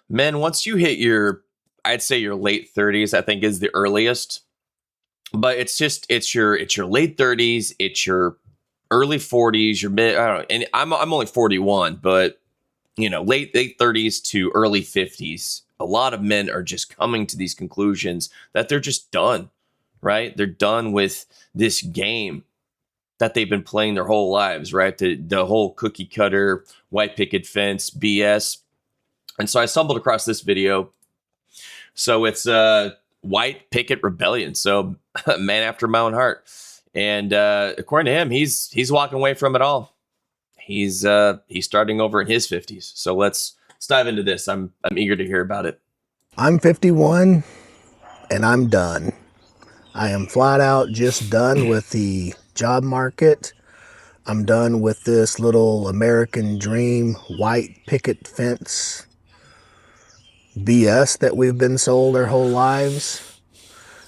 Men, once you hit I'd say your late 30s, I think is the earliest. But it's your late 30s, it's your early 40s, your mid. I don't know, and I'm only 41, but late 30s to early 50s. A lot of men are just coming to these conclusions that they're just done, right? They're done with this game that they've been playing their whole lives, right? The whole cookie cutter, white picket fence BS. And so I stumbled across this video. So it's white picket rebellion. So a man after my own heart. And according to him, he's walking away from it all. He's starting over in his 50s. So let's dive into this. I'm eager to hear about it. I'm 51 and I'm done. I am flat out just done with the job market. I'm done with this little American dream white picket fence BS that we've been sold our whole lives.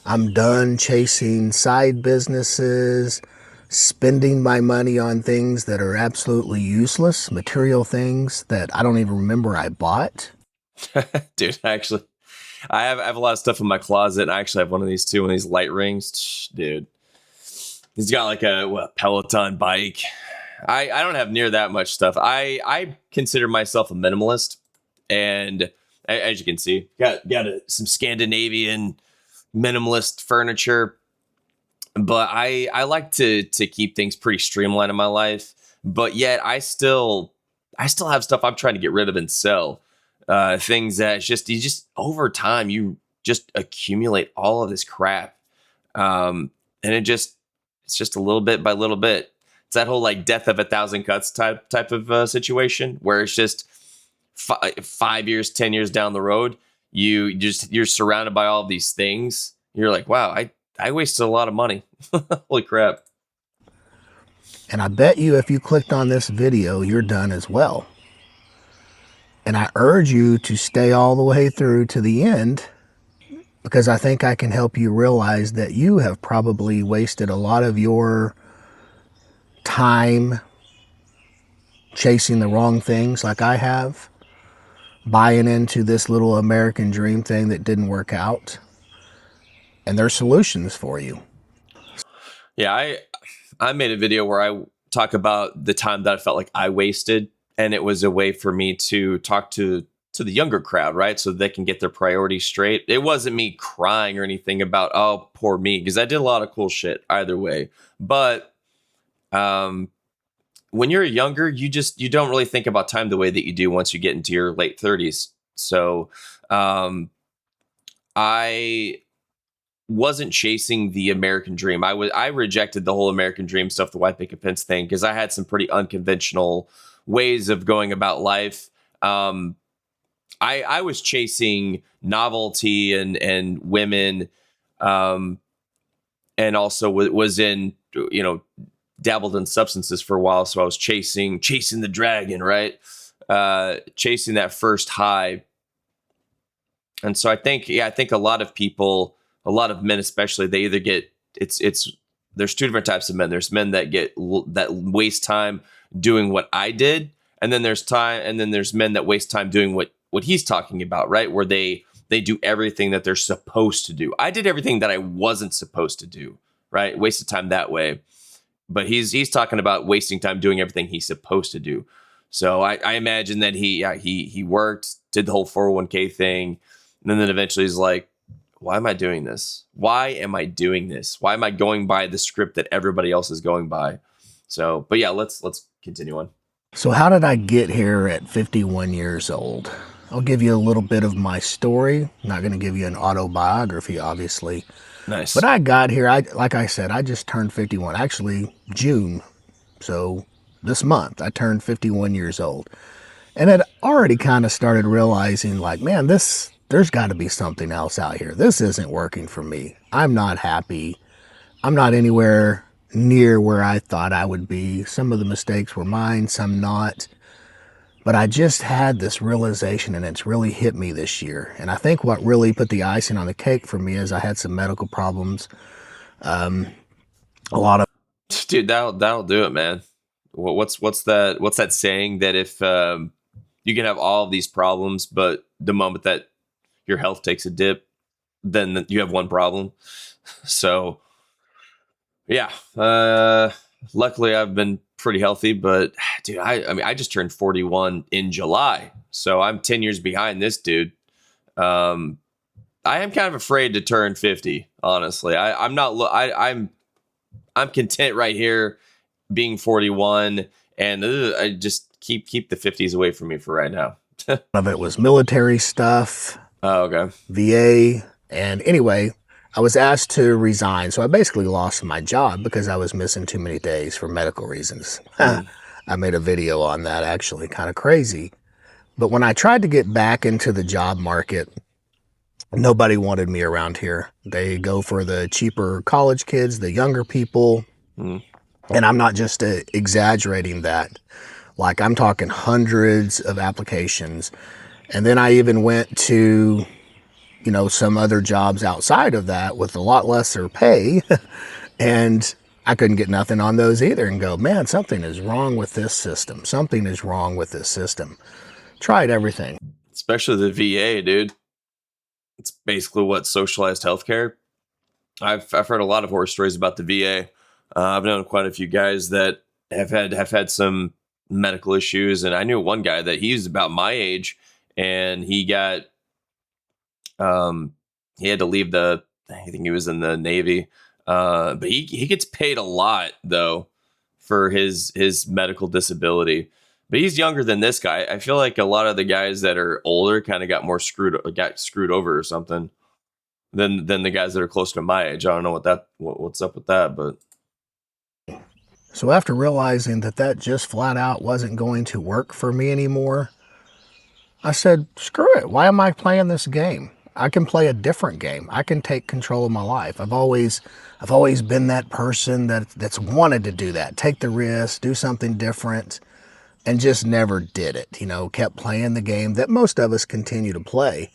I'm done chasing side businesses, spending my money on things that are absolutely useless, material things that I don't even remember I bought. Dude, actually, I have a lot of stuff in my closet. And I actually have one of these too, one of these light rings. Dude, he's got like a Peloton bike. I don't have near that much stuff. I consider myself a minimalist, and as you can see, got some Scandinavian minimalist furniture. But I like to keep things pretty streamlined in my life. But yet I still have stuff I'm trying to get rid of and sell. Things that you just over time you just accumulate all of this crap, and it's just a little bit by little bit. It's that whole like death of a thousand cuts type of situation where it's just 5 years, 10 years down the road, you're surrounded by all of these things. You're like, wow, I wasted a lot of money. Holy crap. And I bet you if you clicked on this video, you're done as well. And I urge you to stay all the way through to the end, because I think I can help you realize that you have probably wasted a lot of your time chasing the wrong things like I have, buying into this little American dream thing that didn't work out. And there's solutions for you. Yeah, I made a video where I talk about the time that I felt like I wasted, and it was a way for me to talk to the younger crowd, right? So they can get their priorities straight. It wasn't me crying or anything about, oh, poor me, because I did a lot of cool shit either way. But when you're younger, you don't really think about time the way that you do once you get into your late 30s. So I wasn't chasing the American dream. I rejected the whole American dream stuff, the white picket fence thing, because I had some pretty unconventional ways of going about life. I was chasing novelty and women, and also was in dabbled in substances for a while. So I was chasing the dragon, right? Chasing that first high. And so I think a lot of people, a lot of men especially, they either get there's two different types of men. There's men that that waste time doing what I did, and then there's men that waste time doing what he's talking about, right? Where they do everything that they're supposed to do. I did everything that I wasn't supposed to do, right? Wasted time that way. But he's talking about wasting time doing everything he's supposed to do. So I imagine that he worked, did the whole 401k thing, and then eventually he's like, why am I doing this? Why am I doing this? Why am I going by the script that everybody else is going by? So, but yeah, let's continue on. So how did I get here at 51 years old? I'll give you a little bit of my story. I'm not going to give you an autobiography, obviously. Nice. But I got here, like I said, I just turned 51. Actually, June. So this month, I turned 51 years old. And had already kind of started realizing, like, man, there's got to be something else out here. This isn't working for me. I'm not happy. I'm not anywhere near where I thought I would be. Some of the mistakes were mine, some not. But I just had this realization, and it's really hit me this year. And I think what really put the icing on the cake for me is I had some medical problems. A lot of... Dude, that'll do it, man. What's that saying that if you can have all of these problems, but the moment that your health takes a dip, then you have one problem. So yeah, luckily I've been pretty healthy, but dude, I mean, I just turned 41 in July, so I'm 10 years behind this dude. I am kind of afraid to turn 50. Honestly, I'm not. I'm content right here, being 41, and I just keep the 50s away from me for right now. Of it was military stuff, Oh, okay. VA, and anyway, I was asked to resign. So I basically lost my job because I was missing too many days for medical reasons. Mm. I made a video on that, actually, kind of crazy. But when I tried to get back into the job market, nobody wanted me around here. They go for the cheaper college kids, the younger people. Mm. And I'm not just exaggerating that. Like, I'm talking hundreds of applications. And then I even went to, some other jobs outside of that with a lot lesser pay. And I couldn't get nothing on those either, and go, man, something is wrong with this system. Something is wrong with this system. Tried everything. Especially the VA, dude. It's basically what socialized healthcare. I've heard a lot of horror stories about the VA. I've known quite a few guys that have had some medical issues, and I knew one guy that he was about my age, and he got he had to leave I think he was in the Navy, but he gets paid a lot though for his medical disability. But he's younger than this guy. I feel like a lot of the guys that are older kind of got screwed over or something than the guys that are close to my age. I don't know what's up with that, but So after realizing that just flat out wasn't going to work for me anymore, I said, screw it. Why am I playing this game? I can play a different game. I can take control of my life. I've always been that person that's wanted to do that, take the risk, do something different, and just never did it. Kept playing the game that most of us continue to play.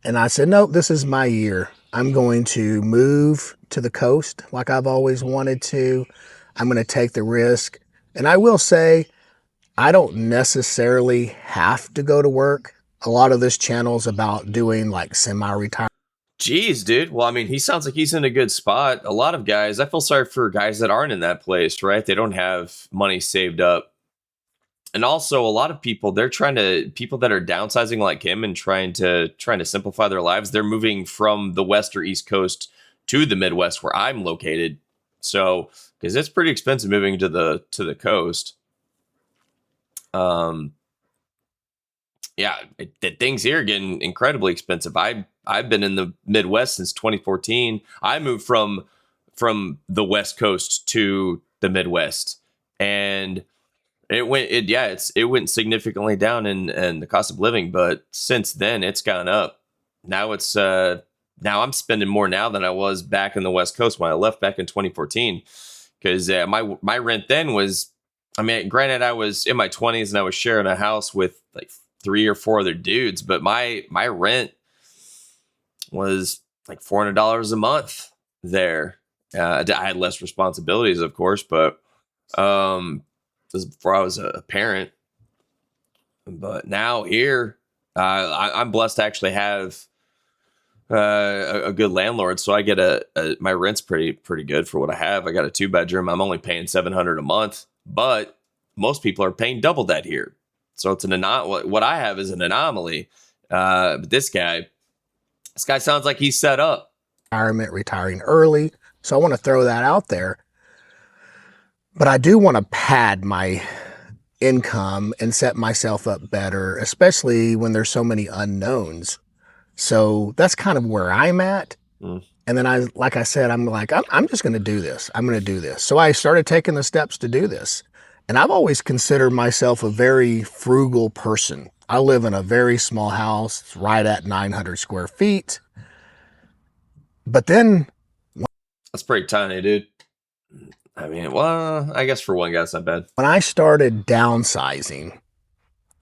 And I said, nope, this is my year. I'm going to move to the coast like I've always wanted to. I'm going to take the risk. And I will say, I don't necessarily have to go to work. A lot of this channel is about doing like semi-retirement. geez, dude. Well, I mean, he sounds like he's in a good spot. A lot of guys, I feel sorry for guys that aren't in that place, right? They don't have money saved up. And also a lot of people, people that are downsizing like him and trying to simplify their lives, they're moving from the West or East Coast to the Midwest where I'm located. So, because it's pretty expensive moving to the coast. Yeah, the things here are getting incredibly expensive. I've been in the Midwest since 2014. I moved from the West Coast to the Midwest, and it went significantly down in the cost of living. But since then, it's gone up. Now now I'm spending more now than I was back in the West Coast when I left back in 2014. Because my rent then was, I mean, granted, I was in my 20s and I was sharing a house with like 3 or 4 other dudes, but my rent was like $400 a month there. I had less responsibilities, of course, but this is before I was a parent. But now here, I'm blessed to actually have a good landlord, so I get my rent's pretty good for what I have. I got a 2-bedroom. I'm only paying $700 a month, but most people are paying double that here. So it's what I have is an anomaly. But this guy sounds like he's set up. Retiring early. So I want to throw that out there. But I do want to pad my income and set myself up better, especially when there's so many unknowns. So that's kind of where I'm at. Mm. And then like I said, I'm just going to do this. I'm going to do this. So I started taking the steps to do this. And I've always considered myself a very frugal person. I live in a very small house. It's right at 900 square feet. But then... That's pretty tiny, dude. I mean, well, I guess for one guy, it's not bad. When I started downsizing,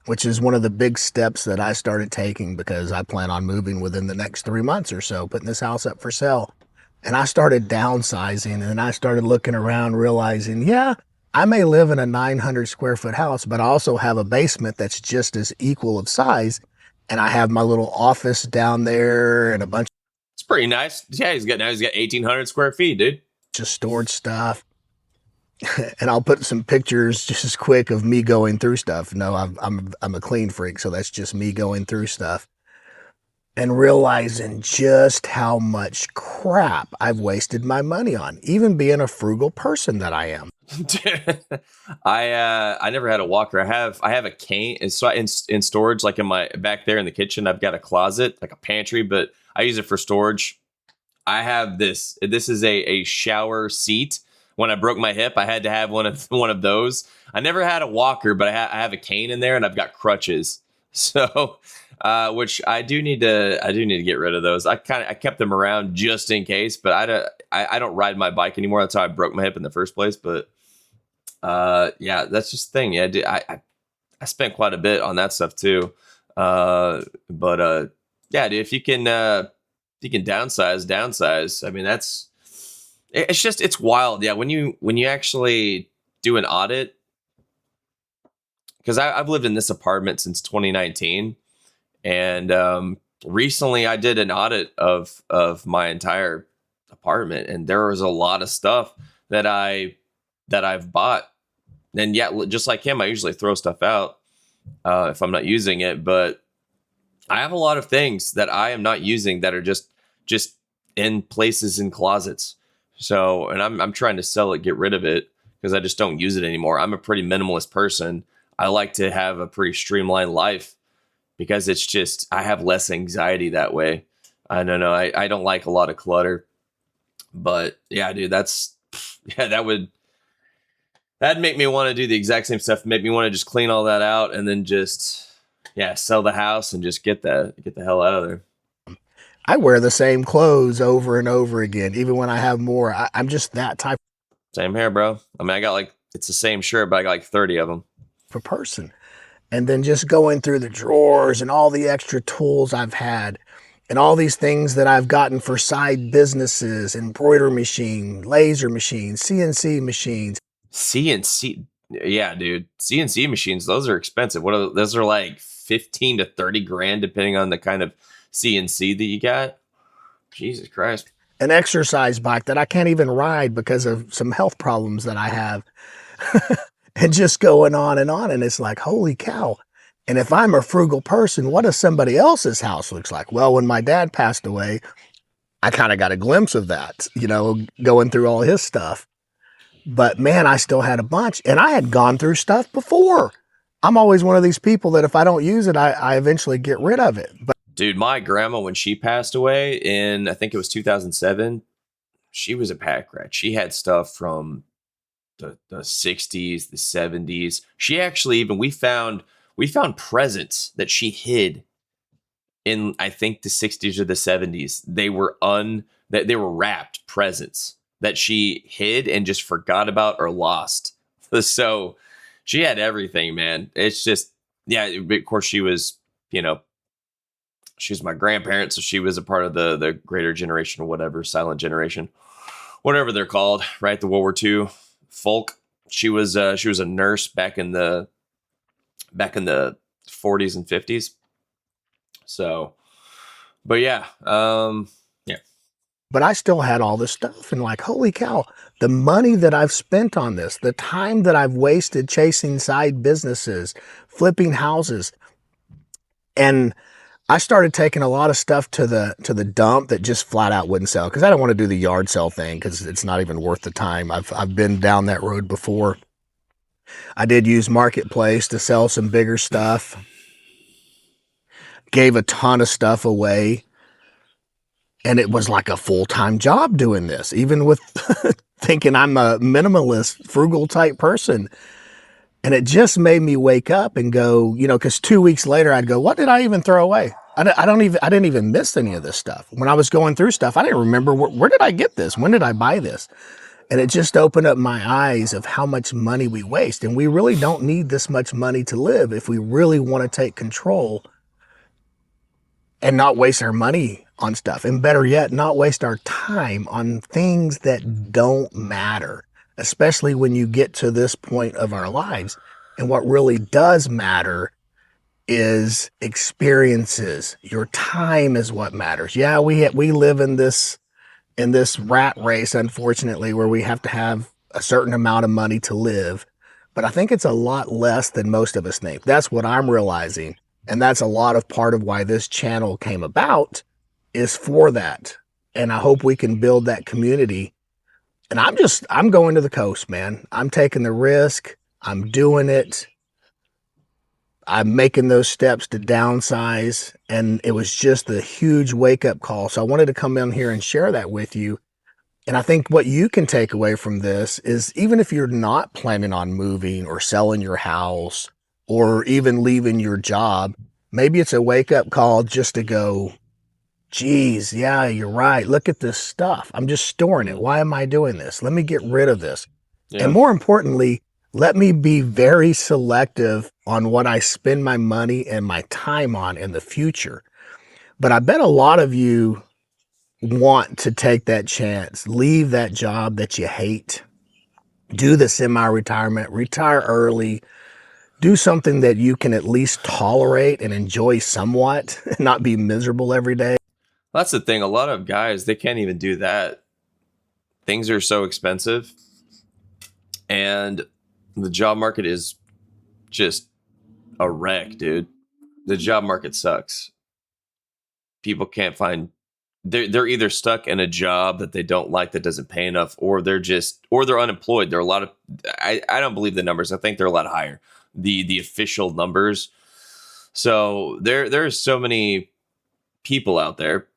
which is one of the big steps that I started taking because I plan on moving within the next 3 months or so, putting this house up for sale. And I started downsizing and I started looking around, realizing, yeah, I may live in a 900 square foot house, but I also have a basement that's just as equal of size. And I have my little office down there and a bunch It's pretty nice. Yeah, he's got 1,800 square feet, dude. of storage stuff. And I'll put some pictures just as quick of me going through stuff. No, I'm a clean freak, so that's just me going through stuff and realizing just how much crap I've wasted my money on, even being a frugal person that I am. I never had a walker. I have a cane. And so in storage, like in my back there in the kitchen, I've got a closet, like a pantry, but I use it for storage. I have this. This is a shower seat. When I broke my hip, I had to have one of those. I never had a walker, but I have a cane in there, and I've got crutches. So, which I do need to get rid of those. I kept them around just in case, but I don't ride my bike anymore. That's how I broke my hip in the first place. But yeah, that's just the thing. Yeah, I spent quite a bit on that stuff too. But yeah, dude, if you can downsize. I mean, it's wild. Yeah, when you actually do an audit, because I've lived in this apartment since 2019, and recently I did an audit of my entire apartment, and there was a lot of stuff that I've bought. And yeah, just like him, I usually throw stuff out if I'm not using it, but I have a lot of things that I am not using that are just in places in closets. So, and I'm trying to sell it, get rid of it because I just don't use it anymore. I'm a pretty minimalist person. I like to have a pretty streamlined life because it's just I have less anxiety that way. I don't know. I don't like a lot of clutter. But yeah, dude, yeah, that'd make me want to do the exact same stuff, make me want to just clean all that out and then just yeah, sell the house and just get the hell out of there. I wear the same clothes over and over again, even when I have more. I'm just that type Same here, bro. I mean, I got like it's the same shirt, but I got like 30 of them. of a person. And then just going through the drawers and all the extra tools I've had and all these things that I've gotten for side businesses, embroidery machine, laser machines, CNC machines. CNC, yeah, dude. CNC machines, those are expensive. Those are like 15 to 30 grand depending on the kind of CNC that you got. Jesus Christ. An exercise bike that I can't even ride because of some health problems that I have. And just going on and on. And it's like, holy cow. And if I'm a frugal person, what does somebody else's house looks like? Well, when my dad passed away, I kind of got a glimpse of that, going through all his stuff. But man, I still had a bunch and I had gone through stuff before. I'm always one of these people that if I don't use it, I eventually get rid of it. But Dude, my grandma, when she passed away in, I think it was 2007, she was a pack rat. She had stuff from the 60s, the 70s. She actually even we found presents that she hid in I think the 60s or the 70s. They were wrapped presents that she hid and just forgot about or lost. So she had everything, man. It's just yeah, of course you know, she was my grandparent, so she was a part of the greater generation or whatever, silent generation, whatever they're called, right? The World War II folk. She was a nurse back in the 40s and 50s. So, but yeah, yeah. but I still had all this stuff and like, holy cow, the money that I've spent on this, the time that I've wasted chasing side businesses, flipping houses. And I started taking a lot of stuff to the dump that just flat out wouldn't sell because I don't want to do the yard sale thing because it's not even worth the time. I've been down that road before. I did use Marketplace to sell some bigger stuff. Gave a ton of stuff away. And it was like a full-time job doing this, even with thinking I'm a minimalist, frugal type person. And it just made me wake up and go, because 2 weeks later I'd go, what did I even throw away? I didn't even miss any of this stuff. When I was going through stuff, I didn't remember where did I get this? When did I buy this? And it just opened up my eyes of how much money we waste. And we really don't need this much money to live if we really want to take control and not waste our money on stuff. And better yet, not waste our time on things that don't matter. especially when you get to this point of our lives. And what really does matter is experiences. Your time is what matters. Yeah, we live in this rat race, unfortunately, where we have to have a certain amount of money to live. But I think it's a lot less than most of us think. That's what I'm realizing. And that's a lot of part of why this channel came about is for that. And I hope we can build that community. And I'm going to the coast, man. I'm taking the risk. I'm doing it. I'm making those steps to downsize. And it was just a huge wake up call. So I wanted to come in here and share that with you. And I think what you can take away from this is even if you're not planning on moving or selling your house or even leaving your job, maybe it's a wake up call just to go, geez, yeah, you're right. Look at this stuff. I'm just storing it. Why am I doing this? Let me get rid of this. Yeah. And more importantly, let me be very selective on what I spend my money and my time on in the future. But I bet a lot of you want to take that chance, leave that job that you hate, do the semi-retirement, retire early, do something that you can at least tolerate and enjoy somewhat, not be miserable every day. That's the thing. A lot of guys, they can't even do that. Things are so expensive, and the job market is just a wreck, dude. The job market sucks. People can't find. They're either stuck in a job that they don't like that doesn't pay enough, or they're unemployed. There are a lot of. I don't believe the numbers. I think they're a lot higher. The official numbers. So there's so many people out there.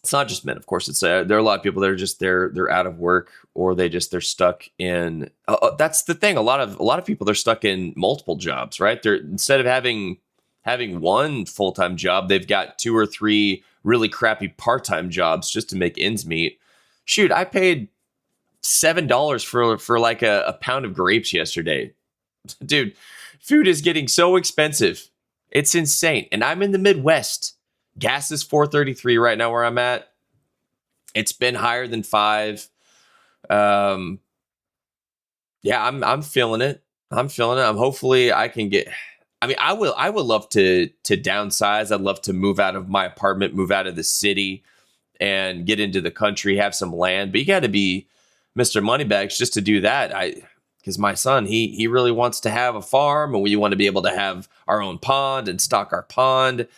It's not just men, of course. It's there are a lot of people that are just they're out of work, or they're stuck in. That's the thing. A lot of people, they're stuck in multiple jobs, right? They're instead of having one full-time job, they've got two or three really crappy part-time jobs just to make ends meet. Shoot, I paid $7 for like a pound of grapes yesterday. Dude, food is getting so expensive. It's insane. And I'm in the Midwest. Gas is $4.33 right now where I'm at. It's been higher than $5. Yeah, I'm feeling it. I'm feeling it. Hopefully I can get. I mean, I would love to downsize. I'd love to move out of my apartment, move out of the city, and get into the country, have some land. But you got to be Mr. Moneybags just to do that. Because my son, he really wants to have a farm, and we want to be able to have our own pond and stock our pond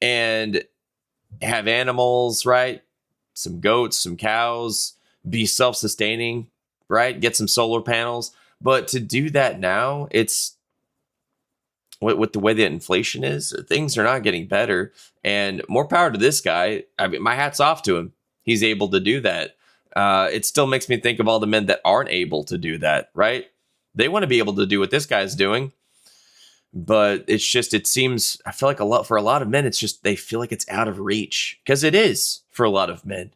and have animals, right? Some goats, some cows, be self-sustaining, right? Get some solar panels. But to do that now, it's with the way that inflation is, things are not getting better. And more power to this guy. I mean, my hat's off to him. He's able to do that. It still makes me think of all the men that aren't able to do that, right? They want to be able to do what this guy's doing. But it seems, I feel like for a lot of men, it's just, they feel like it's out of reach, because it is for a lot of men.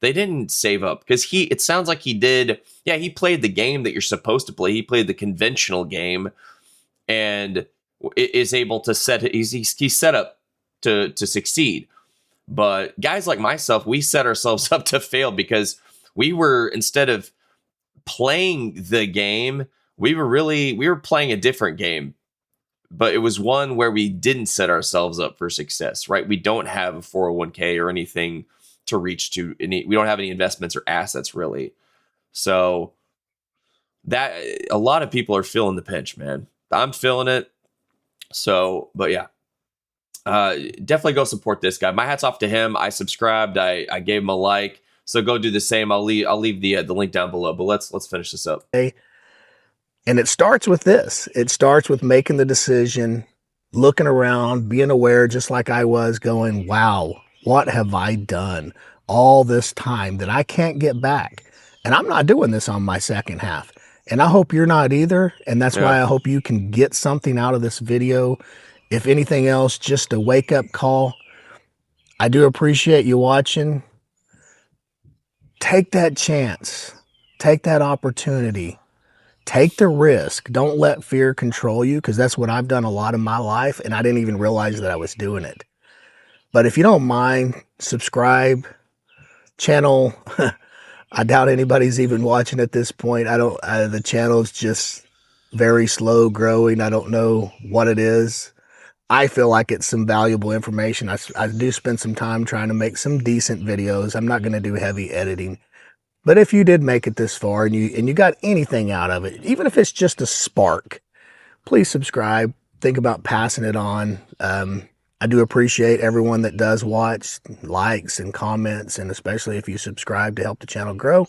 They didn't save up because it sounds like he did. Yeah, he played the game that you're supposed to play. He played the conventional game and is able to he's set up to succeed. But guys like myself, we set ourselves up to fail because instead of playing the game, we were playing a different game. But it was one where we didn't set ourselves up for success, right? We don't have a 401k or anything to reach to. We don't have any investments or assets, really. So that a lot of people are feeling the pinch, man. I'm feeling it. So, but yeah, definitely go support this guy. My hat's off to him. I subscribed. I gave him a like. So go do the same. I'll leave the link down below. But let's finish this up. And it starts with this. It starts with making the decision, looking around, being aware, just like I was, going, wow, what have I done all this time that I can't get back? And I'm not doing this on my second half. And I hope you're not either. And that's why I hope you can get something out of this video. If anything else, just a wake-up call. I do appreciate you watching. Take that chance. Take that opportunity. Take the risk. Don't let fear control you, because that's what I've done a lot in my life, and I didn't even realize that I was doing it. But if you don't mind, subscribe. Channel I doubt anybody's even watching at this point. I don't. The channel's just very slow growing. I don't know what it is. I feel like it's some valuable information. I do spend some time trying to make some decent videos. I'm not going to do heavy editing. But if you did make it this far and you got anything out of it, even if it's just a spark, please subscribe. Think about passing it on. I do appreciate everyone that does watch, likes and comments, and especially if you subscribe to help the channel grow.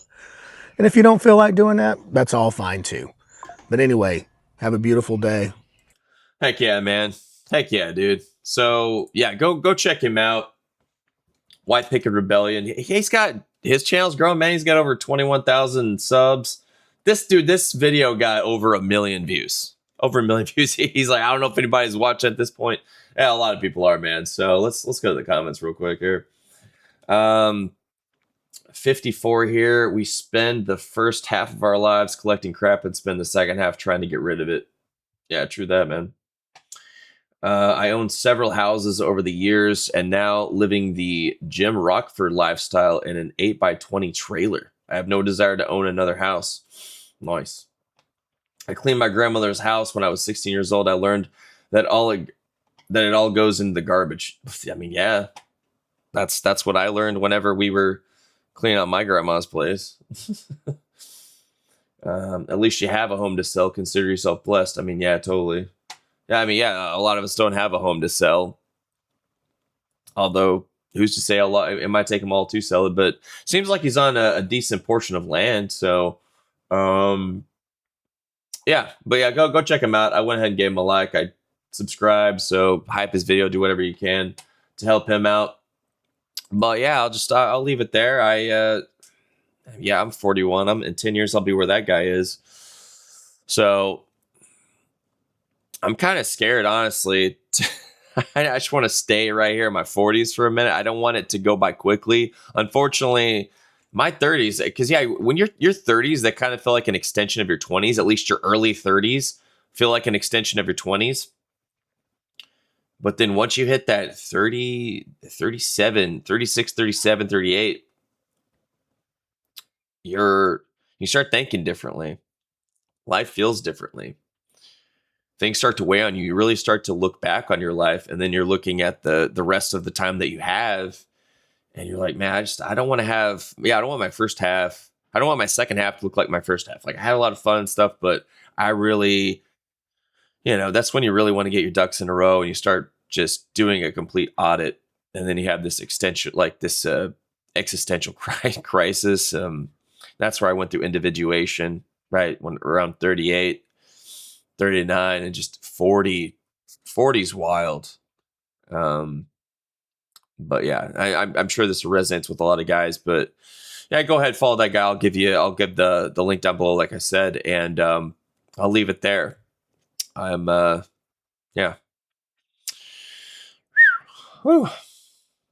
And if you don't feel like doing that, that's all fine too. But anyway, have a beautiful day. Heck yeah, man. Heck yeah, dude. So yeah, go check him out. White Picket Rebellion. He's got his channel's growing, man. He's got over 21,000 subs. This video got over 1 million views. Over 1 million views. He's like, I don't know if anybody's watching at this point. Yeah, a lot of people are, man. So let's go to the comments real quick here. 54 here. We spend the first half of our lives collecting crap and spend the second half trying to get rid of it. Yeah, true that, man. I owned several houses over the years and now living the Jim Rockford lifestyle in an 8x20 trailer. I have no desire to own another house. Nice. I cleaned my grandmother's house when I was 16 years old. I learned that it all goes in the garbage. I mean, yeah, that's what I learned whenever we were cleaning out my grandma's place. At least you have a home to sell. Consider yourself blessed. I mean, yeah, totally. Yeah, I mean, yeah, a lot of us don't have a home to sell. Although, who's to say it might take them all to sell it, but seems like he's on a decent portion of land. So, yeah, but yeah, go check him out. I went ahead and gave him a like. I subscribe, so hype his video, do whatever you can to help him out. But yeah, I'll leave it there. Yeah, I'm 41. In 10 years I'll be where that guy is. So I'm kind of scared, honestly. I just want to stay right here in my 40s for a minute. I don't want it to go by quickly. Unfortunately, my 30s, because yeah, when your 30s, that kind of feel like an extension of your 20s. At least your early 30s feel like an extension of your 20s. But then once you hit that 30, 37, 36, 37, 38, you start thinking differently. Life feels differently. Things start to weigh on you. You really start to look back on your life, and then you're looking at the rest of the time that you have, and you're like, man, I don't want to have, I don't want my first half. I don't want my second half to look like my first half. Like I had a lot of fun and stuff, but I really, that's when you really want to get your ducks in a row and you start just doing a complete audit. And then you have this existential crisis. That's where I went through individuation, right? When around 38, 39, and just 40's wild. But yeah, I'm sure this resonates with a lot of guys, but yeah, go ahead, follow that guy. I'll give the link down below, like I said, and I'll leave it there. Yeah. Whew.